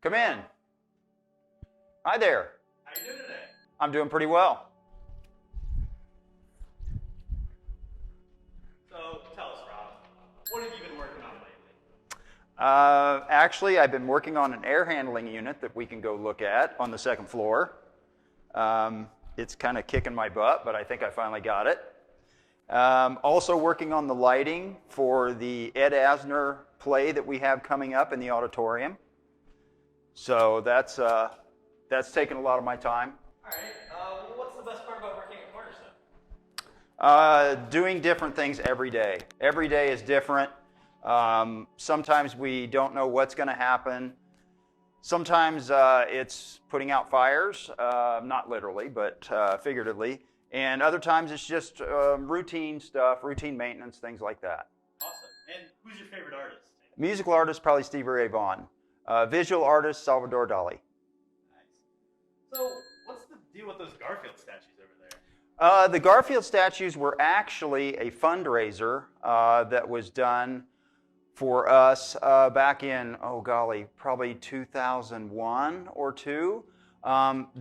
Come in. Hi there. How you doing today? I'm doing pretty well. So tell us, Rob, what have you been working on lately? Actually, I've been working on an air handling unit that we can go look at on the second floor. It's kind of kicking my butt, but I think I finally got it. Also working on the lighting for the Ed Asner play that we have coming up in the auditorium. So that's taken a lot of my time. All right. What's the best part about working at Cornerstone? Doing different things every day. Every day is different. Sometimes we don't know what's going to happen. Sometimes it's putting out fires, not literally, but figuratively. And other times it's just routine stuff, routine maintenance, things like that. Awesome. And who's your favorite artist? Musical artist, probably Stevie Ray Vaughan. Visual artist, Salvador Dali. Nice. So what's the deal with those Garfield statues over there? The Garfield statues were actually a fundraiser that was done for us back in, probably 2001 or 2.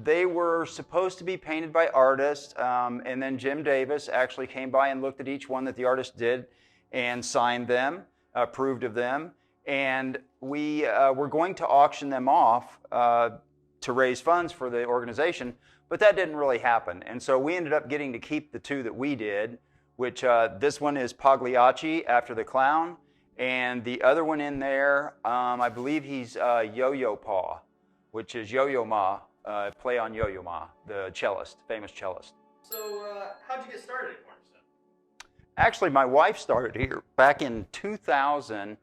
They were supposed to be painted by artists, and then Jim Davis actually came by and looked at each one that the artist did and signed them, approved of them, and we were going to auction them off to raise funds for the organization, but that didn't really happen. And so we ended up getting to keep the 2 that we did, which this one is Pagliacci after the clown, and the other one in there, I believe he's Yo-Yo Pa, which is Yo-Yo Ma, play on Yo-Yo Ma, the cellist, famous cellist. So how'd you get started at Cornerstone? Actually, my wife started here back in 2000.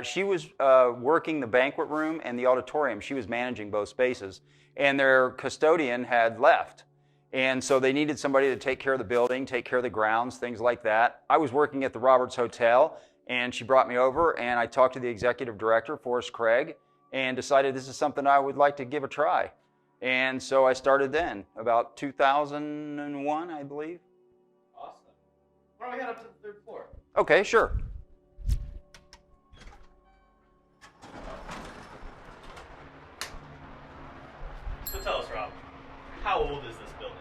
She was working the banquet room and the auditorium. She was managing both spaces, and their custodian had left. And so they needed somebody to take care of the building, take care of the grounds, things like that. I was working at the Roberts Hotel, and she brought me over, and I talked to the executive director, Forrest Craig, and decided this is something I would like to give a try. And so I started then, about 2001, I believe. Awesome. Why don't we head up to the 3rd floor? Okay, sure. So tell us, Rob, how old is this building?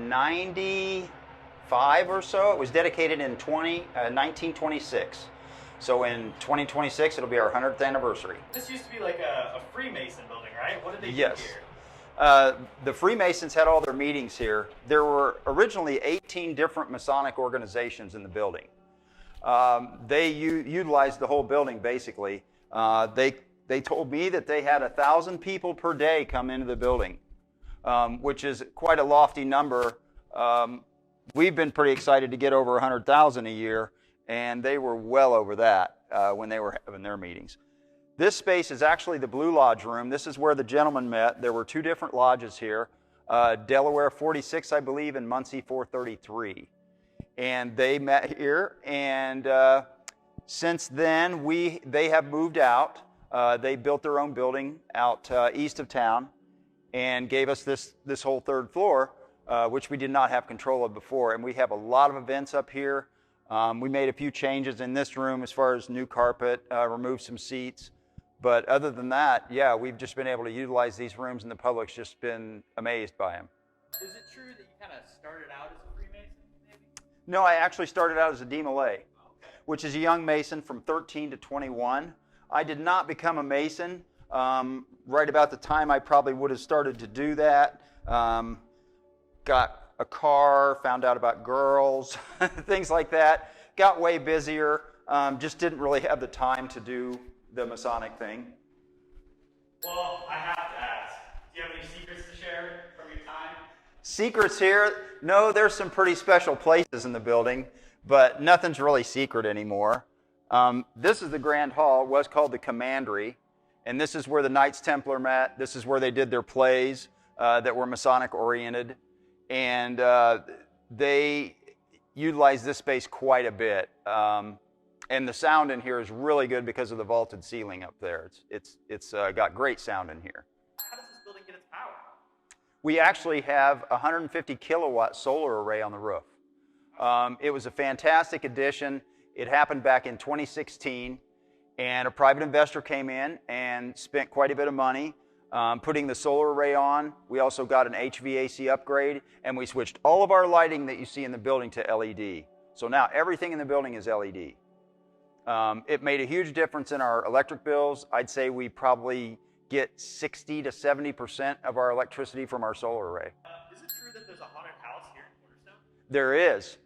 95 or so. It was dedicated in 1926. So in 2026, it'll be our 100th anniversary. This used to be like a Freemason building, right? What did they do Yes. here? The Freemasons had all their meetings here. There were originally 18 different Masonic organizations in the building. They utilized the whole building, basically. They told me that they had 1,000 people per day come into the building, which is quite a lofty number. We've been pretty excited to get over 100,000 a year, and they were well over that when they were having their meetings. This space is actually the Blue Lodge room. This is where the gentlemen met. There were 2 different lodges here, Delaware 46, I believe, and Muncie 433. And they met here, and since then, they have moved out. They built their own building out east of town and gave us this whole 3rd floor, which we did not have control of before. And we have a lot of events up here. We made a few changes in this room as far as new carpet, removed some seats. But other than that, yeah, we've just been able to utilize these rooms, and the public's just been amazed by them. Is it true that you kind of started out as a Freemason, maybe? No, I actually started out as a DeMolay, which is a young Mason from 13 to 21. I did not become a Mason right about the time I probably would have started to do that. Got a car, found out about girls, things like that. Got way busier, just didn't really have the time to do the Masonic thing. Well, I have to ask, do you have any secrets to share from your time? Secrets here? No, there's some pretty special places in the building, but nothing's really secret anymore. This is the Grand Hall. It was called the Commandery, and this is where the Knights Templar met. This is where they did their plays that were Masonic-oriented, and they utilized this space quite a bit. And the sound in here is really good because of the vaulted ceiling up there. It's got great sound in here. How does this building get its power? We actually have a 150 kilowatt solar array on the roof. It was a fantastic addition. It happened back in 2016, and a private investor came in and spent quite a bit of money putting the solar array on. We also got an HVAC upgrade, and we switched all of our lighting that you see in the building to LED. So now everything in the building is LED. It made a huge difference in our electric bills. I'd say we probably get 60 to 70% of our electricity from our solar array. Is it true that there's a haunted house here in Cornerstone? There is.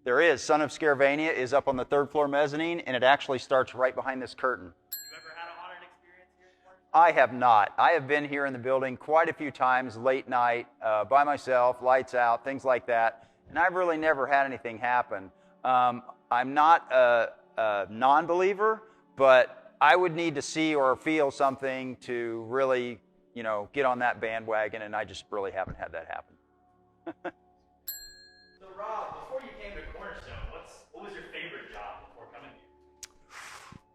There is. Son of Scaravania is up on the 3rd floor mezzanine, and it actually starts right behind this curtain. You ever had a haunted experience here in Cornerstone? I have not. I have been here in the building quite a few times, late night, by myself, lights out, things like that, and I've really never had anything happen. I'm not a non-believer, but I would need to see or feel something to really, get on that bandwagon, and I just really haven't had that happen. So Rob, before you came to Cornerstone, what was your favorite job before coming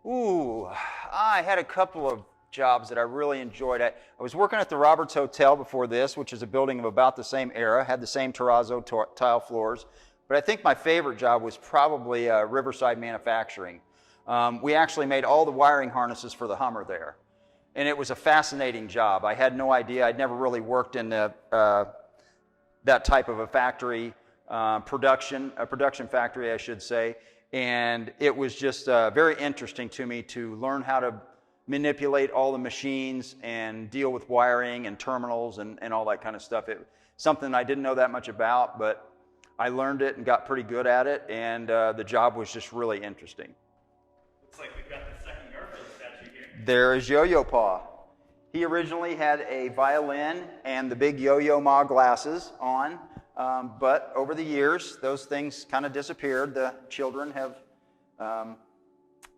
here? Ooh, I had a couple of jobs that I really enjoyed. I was working at the Roberts Hotel before this, which is a building of about the same era, had the same terrazzo tile floors. But I think my favorite job was probably Riverside Manufacturing. We actually made all the wiring harnesses for the Hummer there. And it was a fascinating job. I had no idea. I'd never really worked in that type of a factory, a production factory, I should say. And it was just very interesting to me to learn how to manipulate all the machines and deal with wiring and terminals and all that kind of stuff. It something I didn't know that much about, but I learned it and got pretty good at it, and the job was just really interesting. Looks like we've got the second Garfield statue here. There is Yo-Yo Pa. He originally had a violin and the big Yo-Yo Ma glasses on, but over the years, those things kind of disappeared. The children have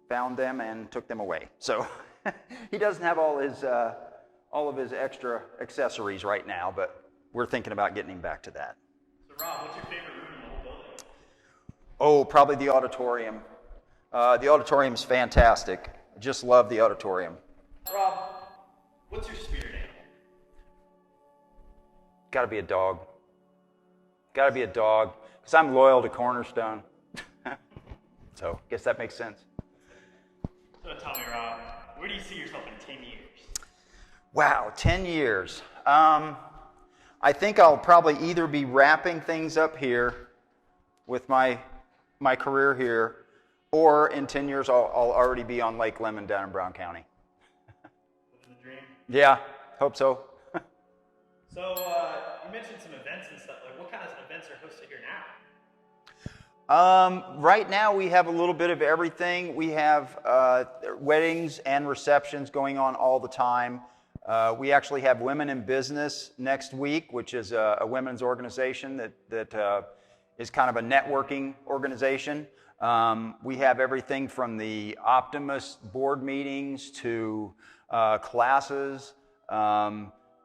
found them and took them away. So he doesn't have all of his extra accessories right now, but we're thinking about getting him back to that. So Rob, what's your favorite room in the whole building? Oh, probably the auditorium. The auditorium's fantastic. I just love the auditorium. Rob, what's your spirit animal? Got to be a dog. Got to be a dog, because I'm loyal to Cornerstone. So, guess that makes sense. So tell me, Rob, where do you see yourself in 10 years? Wow, 10 years. I think I'll probably either be wrapping things up here with my career here, or in 10 years I'll already be on Lake Lemon down in Brown County. Living the dream? Yeah, hope so. So you mentioned some events and stuff. Like, what kind of events are hosted here now? Right now we have a little bit of everything. We have weddings and receptions going on all the time. We actually have Women in Business next week, which is a women's organization that is kind of a networking organization. We have everything from the Optimus board meetings to classes,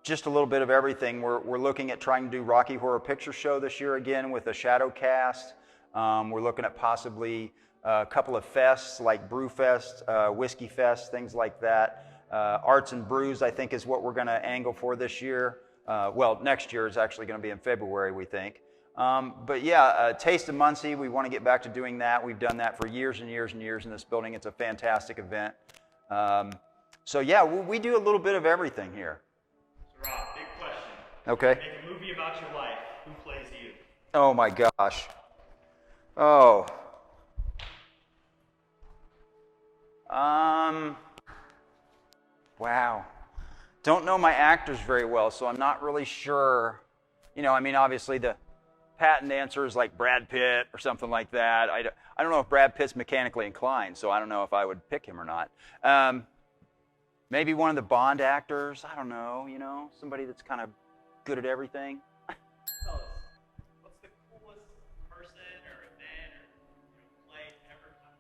just a little bit of everything. We're looking at trying to do Rocky Horror Picture Show this year again with a shadow cast. We're looking at possibly a couple of fests like Brew Fest, Whiskey Fest, things like that. Arts and Brews, I think, is what we're going to angle for this year. Well, next year is actually going to be in February, we think. But yeah, Taste of Muncie, we want to get back to doing that. We've done that for years and years and years in this building. It's a fantastic event. So yeah, we do a little bit of everything here. So Rob, big question. Okay. Make a movie about your life. Who plays you? Oh my gosh. Oh. Wow. Don't know my actors very well, so I'm not really sure. Obviously the patent answer is like Brad Pitt or something like that. I don't know if Brad Pitt's mechanically inclined, so I don't know if I would pick him or not. Maybe one of the Bond actors. I don't know, somebody that's kind of good at everything. Tell us, what's the coolest person or event or play ever come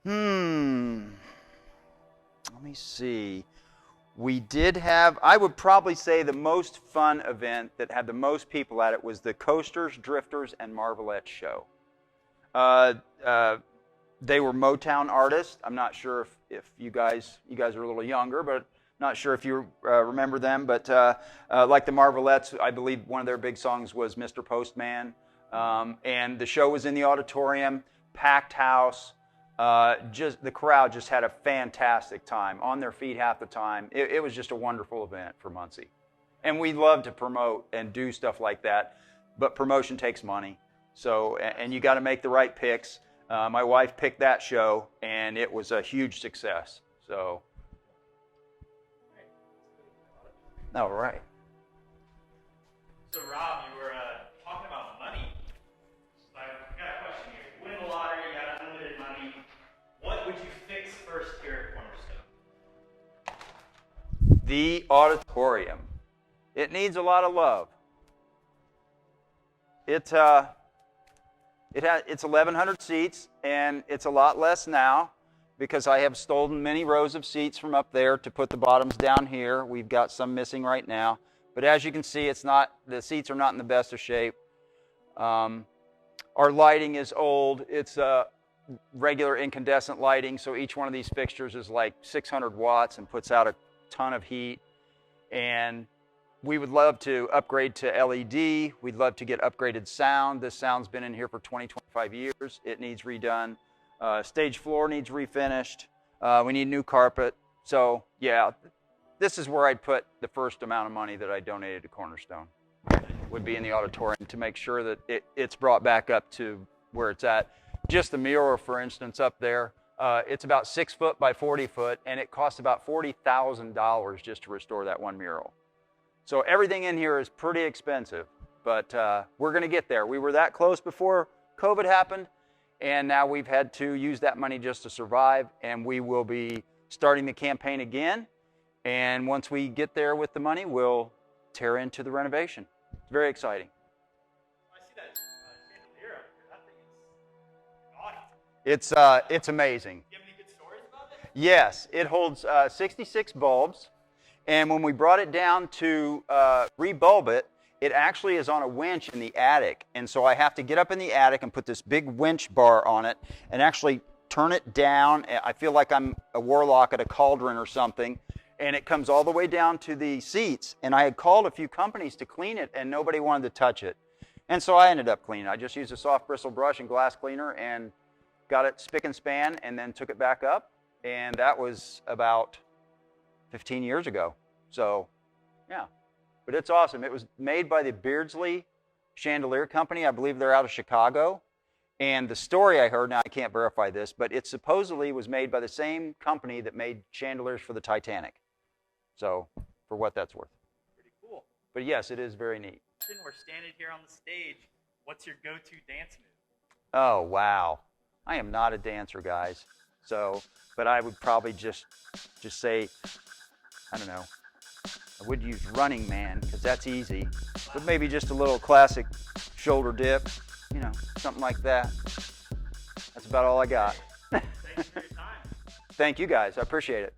here? Let me see. We did have, I would probably say the most fun event that had the most people at it was the Coasters, Drifters, and Marvelettes show. They were Motown artists. I'm not sure if you guys are a little younger, but not sure if you remember them. But like the Marvelettes, I believe one of their big songs was Mr. Postman. And the show was in the auditorium, packed house. Just the crowd just had a fantastic time, on their feet half the time. It was just a wonderful event for Muncie. And we love to promote and do stuff like that, but promotion takes money. So, and you got to make the right picks. My wife picked that show, and it was a huge success. So, all right. So Rob, you were talking about money. I've got a question here. You win the lottery, you got unlimited money. What would you fix first here at Cornerstone? The auditorium. It needs a lot of love. It's 1,100 seats, and it's a lot less now because I have stolen many rows of seats from up there to put the bottoms down here. We've got some missing right now. But as you can see, the seats are not in the best of shape. Our lighting is old. It's regular incandescent lighting, so each one of these fixtures is like 600 watts and puts out a ton of heat. And we would love to upgrade to LED. We'd love to get upgraded sound. This sound's been in here for 20, 25 years. It needs redone. Stage floor needs refinished. We need new carpet. So, yeah, this is where I'd put the first amount of money that I donated to Cornerstone. Would be in the auditorium to make sure that it's brought back up to where it's at. Just the mural, for instance, up there, it's about 6 foot by 40 foot, and it costs about $40,000 just to restore that one mural. So everything in here is pretty expensive, but we're going to get there. We were that close before COVID happened, and now we've had to use that money just to survive, and we will be starting the campaign again. And once we get there with the money, we'll tear into the renovation. It's very exciting. I see that chandelier up here. That thing is gaudy. It's amazing. Do you have any good stories about it? Yes, it holds 66 bulbs. And when we brought it down to rebulb it, it actually is on a winch in the attic. And so I have to get up in the attic and put this big winch bar on it and actually turn it down. I feel like I'm a warlock at a cauldron or something. And it comes all the way down to the seats. And I had called a few companies to clean it, and nobody wanted to touch it. And so I ended up cleaning it. I just used a soft bristle brush and glass cleaner and got it spick and span and then took it back up. And that was about 15 years ago. So, yeah. But it's awesome. It was made by the Beardsley Chandelier Company. I believe they're out of Chicago. And the story I heard, now I can't verify this, but it supposedly was made by the same company that made chandeliers for the Titanic. So, for what that's worth. Pretty cool. But yes, it is very neat. We're standing here on the stage. What's your go-to dance move? Oh, wow. I am not a dancer, guys. So, but I would probably just say, I don't know, I would use Running Man, because that's easy. But maybe just a little classic shoulder dip, you know, something like that. That's about all I got. Thanks for your time. Thank you, guys. I appreciate it.